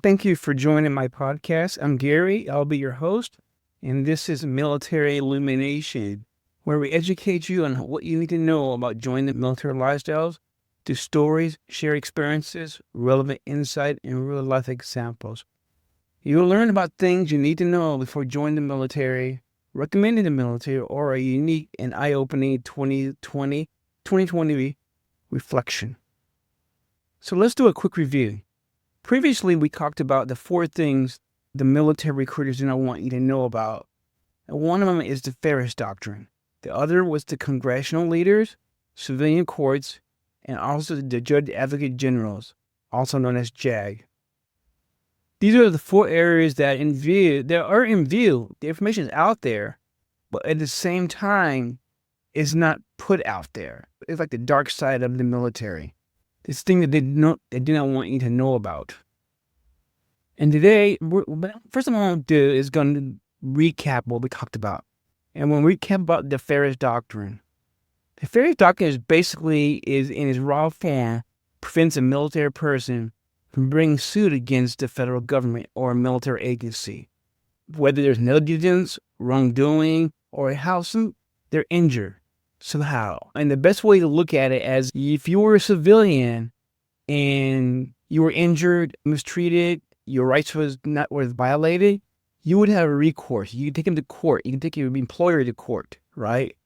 Thank you for joining my podcast. I'm Gary. I'll be your host, and this is Military Illumination, where we educate you on what you need to know about joining the military lifestyles through stories, shared experiences, relevant insight, and real-life examples. You'll learn about things you need to know before joining the military, recommending the military, or a unique and eye-opening 2020 reflection. So let's do a quick review. Previously, we talked about the 4 things the military recruiters do not want you to know about. And one of them is the Ferris Doctrine. The other was the congressional leaders, civilian courts, and also the Judge Advocate Generals, also known as JAG. These are the 4 areas that are in view. The information is out there, but at the same time, it's not put out there. It's like the dark side of the military. This thing that they do not want you to know about. And today, first thing I'm going to do is going to recap what we talked about. And when we recap about the Ferris Doctrine, the Ferris Doctrine is in its raw form, prevents a military person from bringing suit against the federal government or a military agency. Whether there's negligence, wrongdoing, or a house suit, they're injured somehow. And the best way to look at it as if you were a civilian and you were injured, mistreated, your rights was violated, you would have a recourse. You can take him to court. You can take your employer to court, right?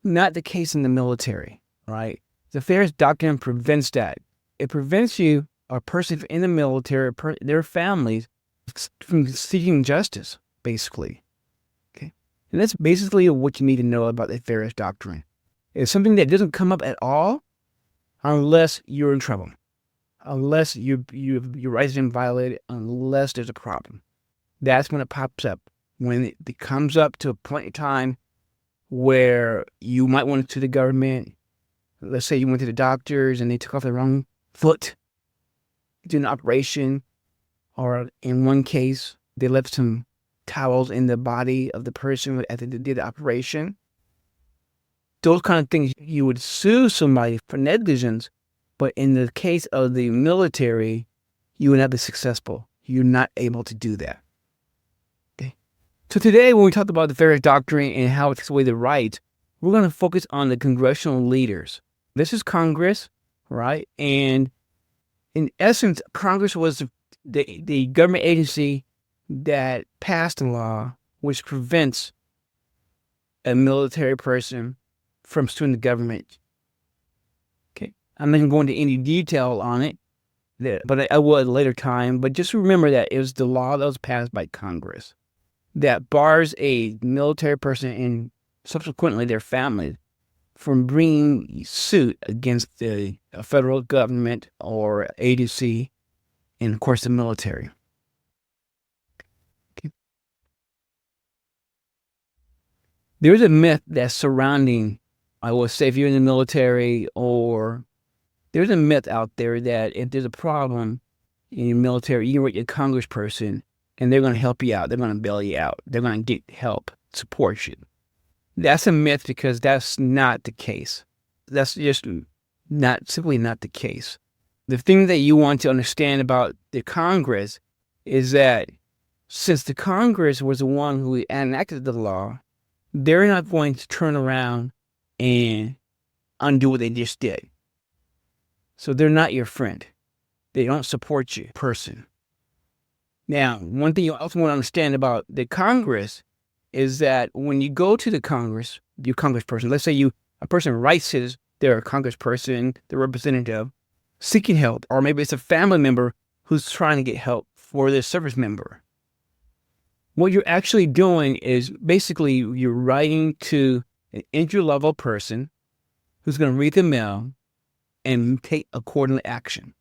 Not the case in the military, right? The Ferris Doctrine prevents that. It prevents you, a person in the military, their families, from seeking justice, basically. And that's basically what you need to know about the Ferris Doctrine. It's something that doesn't come up at all unless you're in trouble, unless your rights have been violated, unless there's a problem. That's when it pops up. When it comes up to a point in time where you might want to sue the government. Let's say you went to the doctors and they took off the wrong foot, did an operation, or in one case, they left some towels in the body of the person after they did the operation. Those kind of things, you would sue somebody for negligence, but in the case of the military, you would not be successful. You're not able to do that. Okay. So today, when we talk about the Ferris Doctrine and how it takes away the rights, we're going to focus on the congressional leaders. This is Congress, right? And in essence, Congress was the government agency that passed a law which prevents a military person from suing the government. Okay, I'm not going to go into any detail on it, but I will at a later time. But just remember that it was the law that was passed by Congress that bars a military person and subsequently their family from bringing suit against the federal government or agency, and of course the military. There's a myth that's surrounding, I will say, if you're in the military, or there's a myth out there that if there's a problem in the military, you can get a congressperson and they're going to help you out. They're going to bail you out. They're going to get help, support you. That's a myth because that's not the case. That's just simply not the case. The thing that you want to understand about the Congress is that since the Congress was the one who enacted the law, they're not going to turn around and undo what they just did. So they're not your friend. They don't support you, person. Now, one thing you also want to understand about the Congress is that when you go to the Congress, your congressperson, let's say a person writes they're a congressperson, the representative, seeking help, or maybe it's a family member who's trying to get help for their service member. What you're actually doing is basically you're writing to an entry-level person who's going to read the mail and take according action.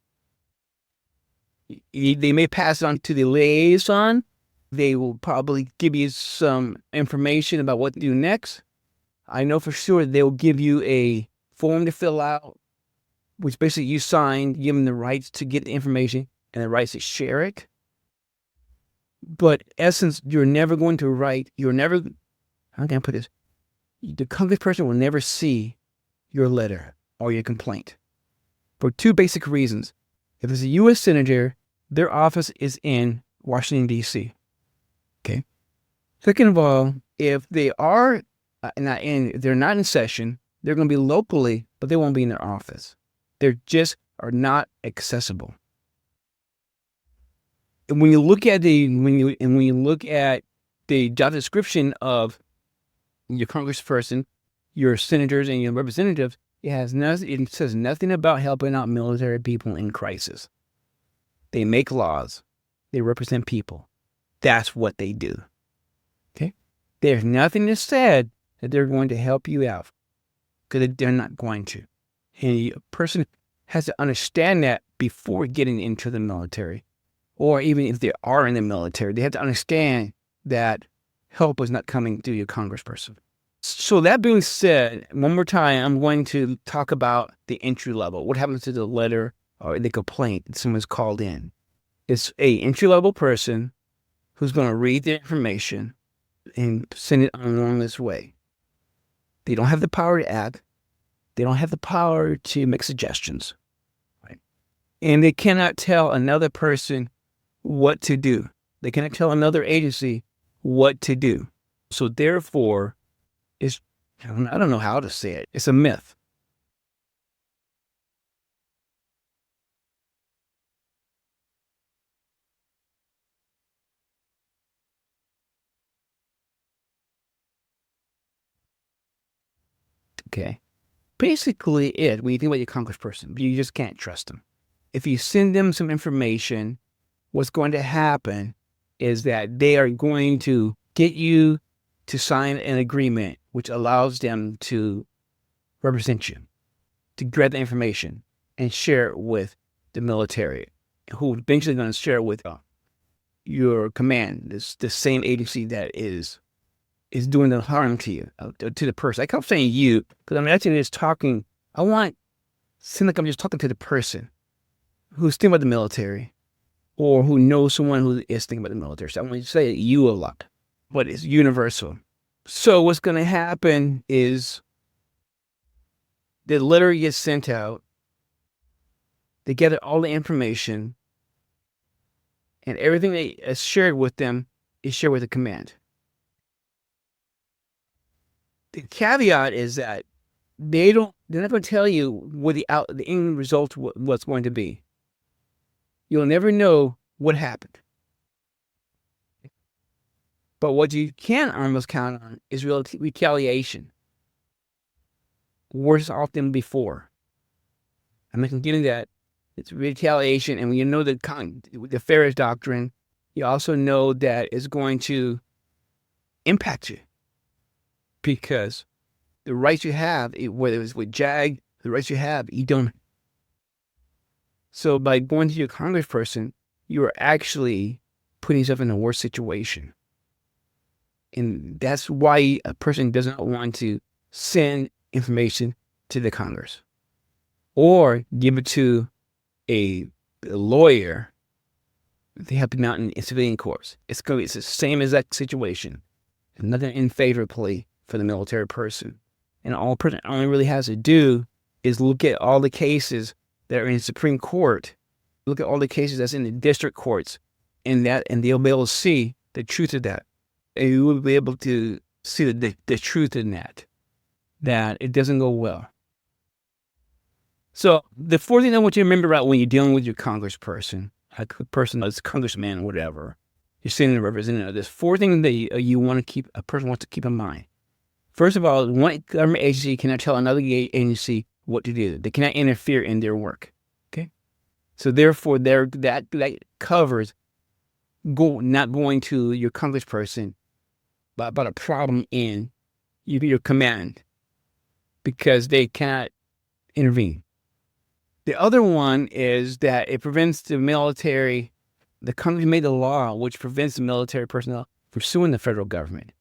They may pass it on to the liaison. They will probably give you some information about what to do next. I know for sure they'll give you a form to fill out, which basically you sign, give them the rights to get the information and the rights to share it. But in essence, how can I put this? The congressperson will never see your letter or your complaint for 2 basic reasons. If it's a U.S. senator, their office is in Washington, D.C. Okay. Second of all, if they are they're not in session, they're going to be locally, but they won't be in their office. They just are not accessible. And when you look at the job description of your congressperson, your senators, and your representatives, it says nothing about helping out military people in crisis. They make laws. They represent people. That's what they do. Okay? There's nothing that said that they're going to help you out, because they're not going to. And a person has to understand that before getting into the military, or even if they are in the military, they have to understand that help is not coming through your congressperson. So that being said, one more time, I'm going to talk about the entry level. What happens to the letter or the complaint that someone's called in? It's a entry level person who's going to read the information and send it along this way. They don't have the power to act. They don't have the power to make suggestions. Right? And they cannot tell another person what to do. They cannot tell another agency what to do. So therefore, I don't know how to say it. It's a myth. Okay. Basically when you think about your congressperson, you just can't trust them. If you send them some information, what's going to happen is that they are going to get you to sign an agreement which allows them to represent you, to grab the information and share it with the military, who eventually going to share it with your command, the same agency that is doing the harm to you, to the person. I kept saying you, because I'm actually just talking, seem like I'm just talking to the person who's thinking about the military, or who knows someone who is thinking about the military. So I'm going to say you a lot, but it's universal. So what's going to happen is the letter gets sent out, they gather all the information, and everything that is shared with them is shared with the command. The caveat is that they're not going to tell you what the end result was going to be. You'll never know what happened. But what you can almost count on is retaliation. Worse off than before. I'm not going to get into that. It's retaliation, and when you know the Ferris doctrine, you also know that it's going to impact you. Because the rights you have, whether it's with JAG, the rights you have, you don't. So by going to your congressperson, you are actually putting yourself in a worse situation. And that's why a person doesn't want to send information to the Congress or give it to a lawyer. They have to mount in civilian courts. It's the same exact situation. There's nothing in favorably for the military person. And all person only really has to do is look at all the cases that are in the Supreme Court, look at all the cases that's in the district courts, and they'll be able to see the truth of that. And you will be able to see the truth in that it doesn't go well. So the fourth thing I want you to remember about when you're dealing with your congressperson, a person that's congressman, whatever, you're senator, representative, there's four things that a person wants to keep in mind. First of all, one government agency cannot tell another agency what to do. They cannot interfere in their work. Okay? So therefore, that covers not going to your congressperson about a problem in your command, because they cannot intervene. The other one is that it prevents the military. The Congress made a law which prevents the military personnel from suing the federal government.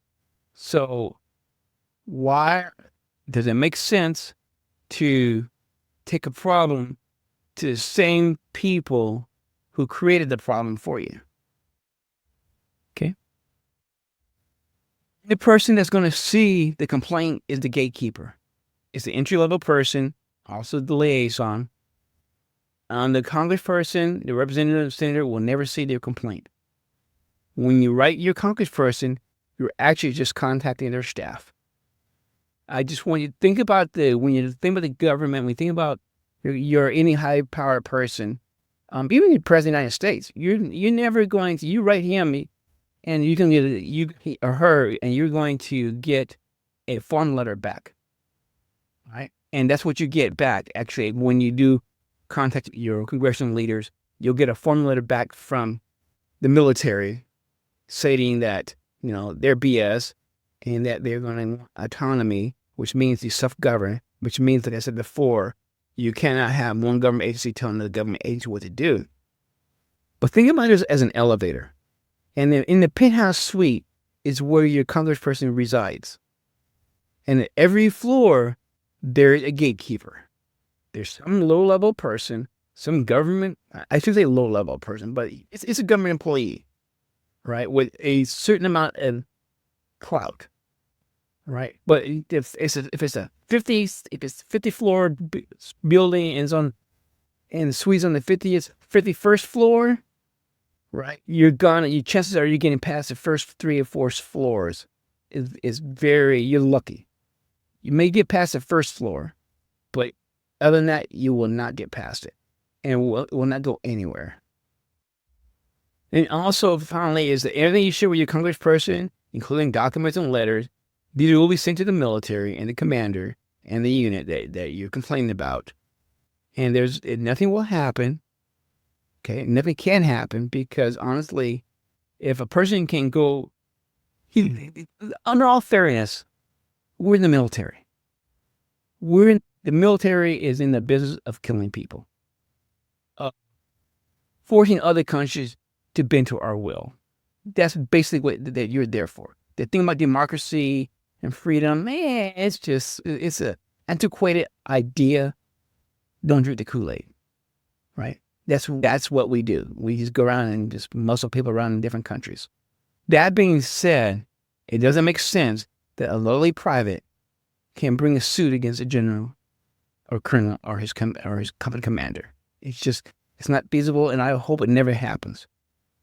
So why does it make sense to take a problem to the same people who created the problem for you? Okay. The person that's going to see the complaint is the gatekeeper. It's the entry-level person, also the liaison, The congressperson, the representative, senator will never see their complaint. When you write your congressperson, you're actually just contacting their staff. I just want you to think about when you think about the government, when you think about you're any high-powered person, even the president of the United States, you're never going to, you write him, and you can get he or her, and you're going to get a form letter back, right? And that's what you get back, actually, when you do contact your congressional leaders. You'll get a form letter back from the military stating that, they're BS and that they're going to autonomy, which means you self-govern, which means, like I said before, you cannot have one government agency telling the government agency what to do. But think about it as an elevator. And then in the penthouse suite is where your congressperson resides. And at every floor, there's a gatekeeper. There's some low-level person, some government, I should say low-level person, but it's a government employee, right, with a certain amount of clout, right? But if it's a 50-floor building and the suite's on the 51st floor, right? Your chances are you're getting past the first 3 or 4 floors you're lucky. You may get past the first floor, but other than that, you will not get past it and will not go anywhere. And also, finally, is that everything you share with your congressperson, including documents and letters, these will be sent to the military and the commander and the unit that you're complaining about. And nothing will happen. Okay, nothing can happen because, honestly, if a person can go, under all fairness, we're in the military. The military is in the business of killing people, forcing other countries to bend to our will. That's basically what that you're there for. The thing about democracy and freedom, man, it's an antiquated idea. Don't drink the Kool-Aid, right? That's what we do. We just go around and just muscle people around in different countries. That being said, it doesn't make sense that a lowly private can bring a suit against a general or colonel or his company commander. It's not feasible, and I hope it never happens.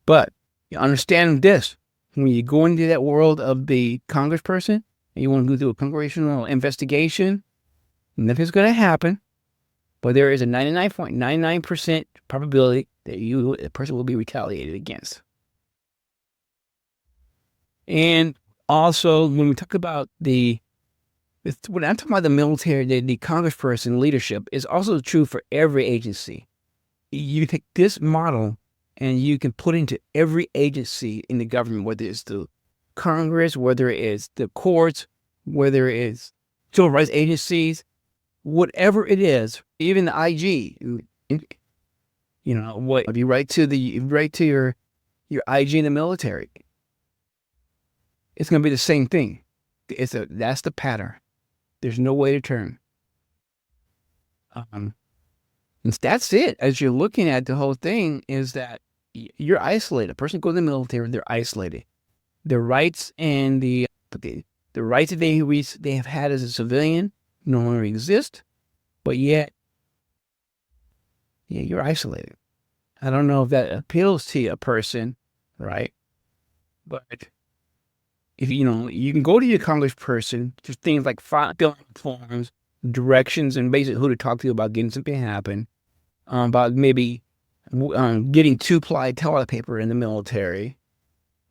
But you understand this: when you go into that world of the congressperson and you want to go through a congressional investigation, nothing's going to happen. But there is a 99.99% probability that the person will be retaliated against. And also, when we talk about when I'm talking about the military, the congressperson leadership is also true for every agency. You take this model and you can put into every agency in the government, whether it's the Congress, whether it's the courts, whether it's civil rights agencies, whatever it is, even the IG. What if you write to your IG in the military, it's going to be the same thing. That's the pattern. There's no way to turn. And that's it. As you're looking at the whole thing, is that you're isolated. A person goes in the military, they're isolated. The rights and the rights that they have had as a civilian no longer exist, but yet, you're isolated. I don't know if that appeals to a person, right? But if you can go to your congressperson, just things like filling forms, directions, and basically who to talk to about getting something happen, about maybe getting 2-ply toilet paper in the military,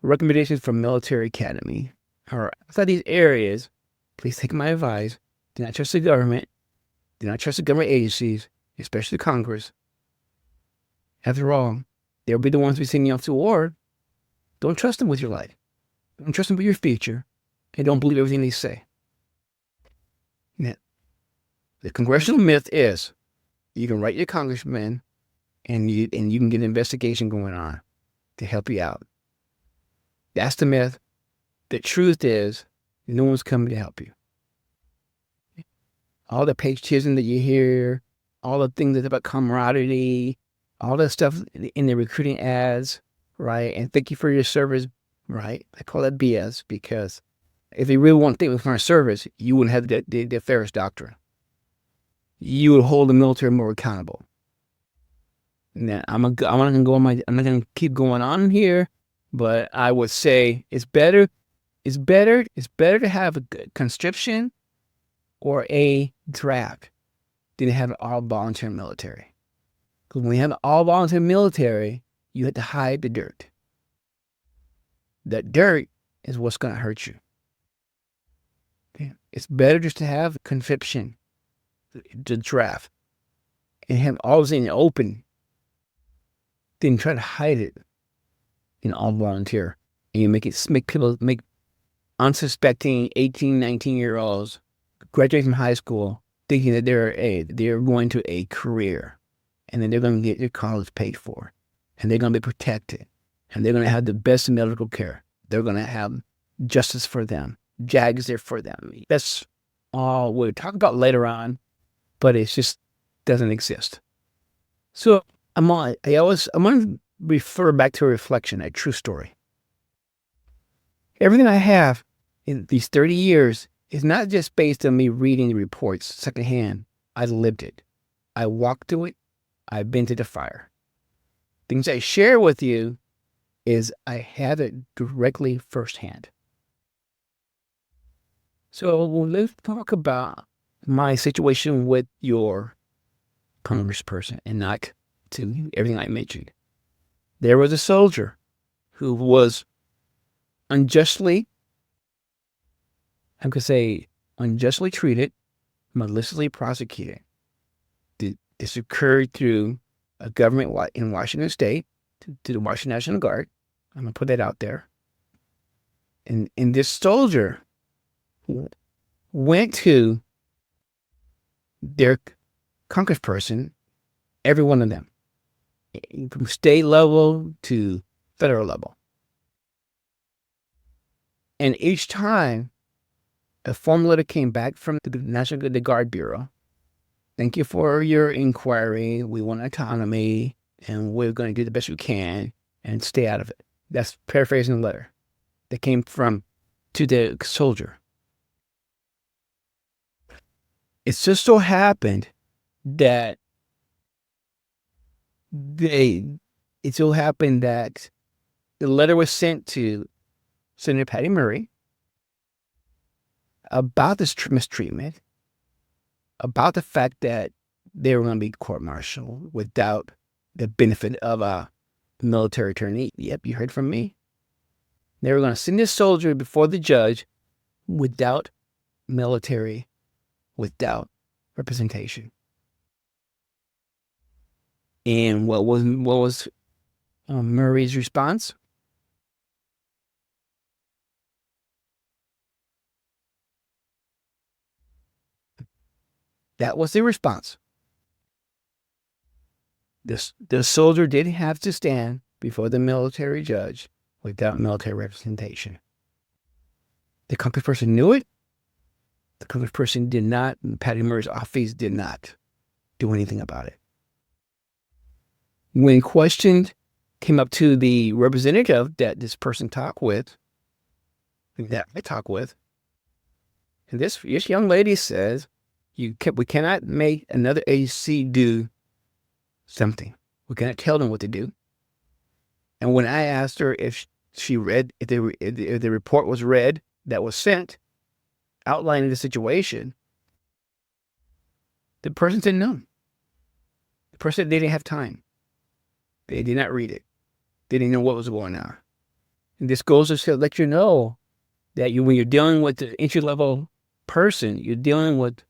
recommendations from military academy, or outside these areas. Please take my advice. Do not trust the government. Do not trust the government agencies, especially Congress. After all, they'll be the ones who send you off to war. Don't trust them with your life. Don't trust them with your future. And don't believe everything they say. Now, the congressional myth is you can write your congressman and you can get an investigation going on to help you out. That's the myth. The truth is no one's coming to help you. All the patriotism that you hear, all the things that's about camaraderie, all that stuff in the recruiting ads, right? And thank you for your service, right? I call that BS, because if you really want to think for service, you wouldn't have the Ferris Doctrine. You would hold the military more accountable. Now, I'm not gonna go on I'm not gonna keep going on here, but I would say it's better to have a conscription or a draft than to have an all volunteer military. Because when you have an all volunteer military, you have to hide the dirt. That dirt is what's gonna hurt you. Okay? It's better just to have conscription, the draft, and have all in the open than try to hide it in all volunteer. And you make unsuspecting 18, 19-year-olds graduate from high school thinking that they're going to a career, and then they're going to get their college paid for, and they're going to be protected, and they're going to have the best medical care. They're going to have justice for them. JAG is there for them. That's all we'll talk about later on, but it just doesn't exist. So I'm going to refer back to a reflection, a true story. Everything I have in these 30 years is not just based on me reading the reports secondhand. I lived it. I walked through it. I've been to the fire. Things I share with you is I have it directly firsthand. So let's talk about my situation with your congressperson and not to everything I mentioned. There was a soldier who was unjustly treated, maliciously prosecuted. This occurred through a government in Washington State, to the Washington National Guard. I'm going to put that out there. And this soldier went to their congressperson, every one of them, from state level to federal level. And each time a form letter came back from the Guard Bureau. Thank you for your inquiry. We want autonomy, and we're going to do the best we can and stay out of it. That's paraphrasing the letter that came to the soldier. It just so happened that the letter was sent to Senator Patty Murray about this mistreatment, about the fact that they were going to be court-martialed without the benefit of a military attorney. Yep, you heard from me. They were going to send this soldier before the judge without military, without representation. And what was Murray's response? That was the response. The soldier didn't have to stand before the military judge without military representation. The congressperson knew it. The congressperson did not. Patty Murray's office did not do anything about it. When questioned, came up to the representative that this person talked with, that I talk with, and this young lady says, we cannot make another agency do something. We cannot tell them what to do. And when I asked her if she read, if the report was read that was sent, outlining the situation, the person said no. The person said they didn't have time. They did not read it. They didn't know what was going on. And this goes to let you know that when you're dealing with the entry-level person, you're dealing with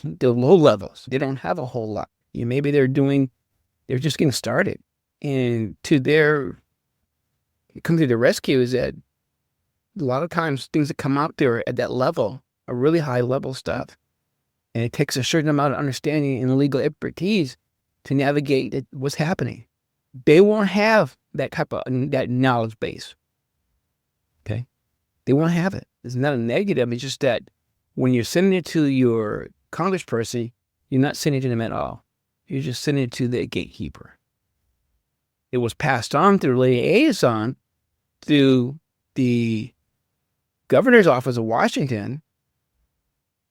the low levels. They don't have a whole lot. Maybe they're just getting started. And come to the rescue is that a lot of times things that come out there at that level are really high level stuff. And it takes a certain amount of understanding and legal expertise to navigate what's happening. They won't have that knowledge base. Okay? They won't have it. It's not a negative. It's just that when you're sending it to your congressperson, you're not sending it to them at all. You're just sending it to the gatekeeper. It was passed on through liaison to the governor's office of Washington,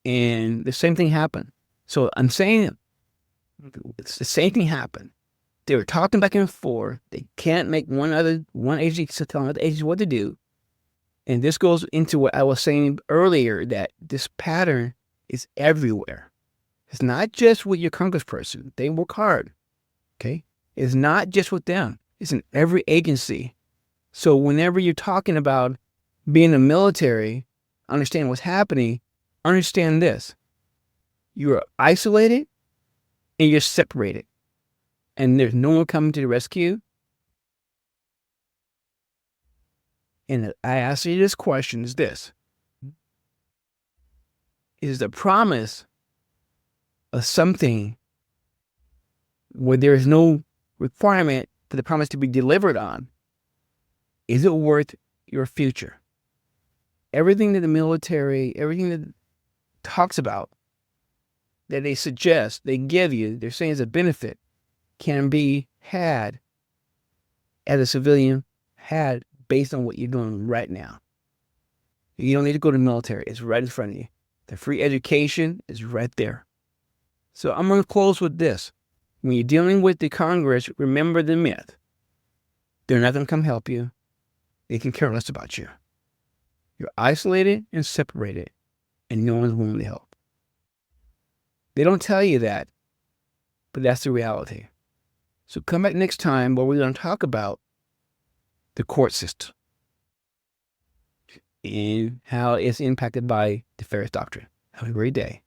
and the same thing happened. So I'm saying it's the same thing happened. They were talking back and forth. They can't make one agency tell another agency what to do. And this goes into what I was saying earlier, that this pattern is everywhere. It's not just with your congressperson. They work hard, okay? It's not just with them. It's in every agency. So whenever you're talking about being in the military, understand what's happening, understand this. You're isolated and you're separated. And there's no one coming to the rescue. And I ask you this question, is this. Is the promise of something where there is no requirement for the promise to be delivered on, is it worth your future? Everything that the military, everything that talks about, that they suggest, they give you, they're saying is a benefit, can be had as a civilian, had based on what you're doing right now. You don't need to go to the military. It's right in front of you. The free education is right there. So I'm going to close with this. When you're dealing with the Congress, remember the myth. They're not going to come help you. They can care less about you. You're isolated and separated, and no one's willing to help. They don't tell you that, but that's the reality. So come back next time where we're going to talk about the court system and how it's impacted by the Ferris Doctrine. Have a great day.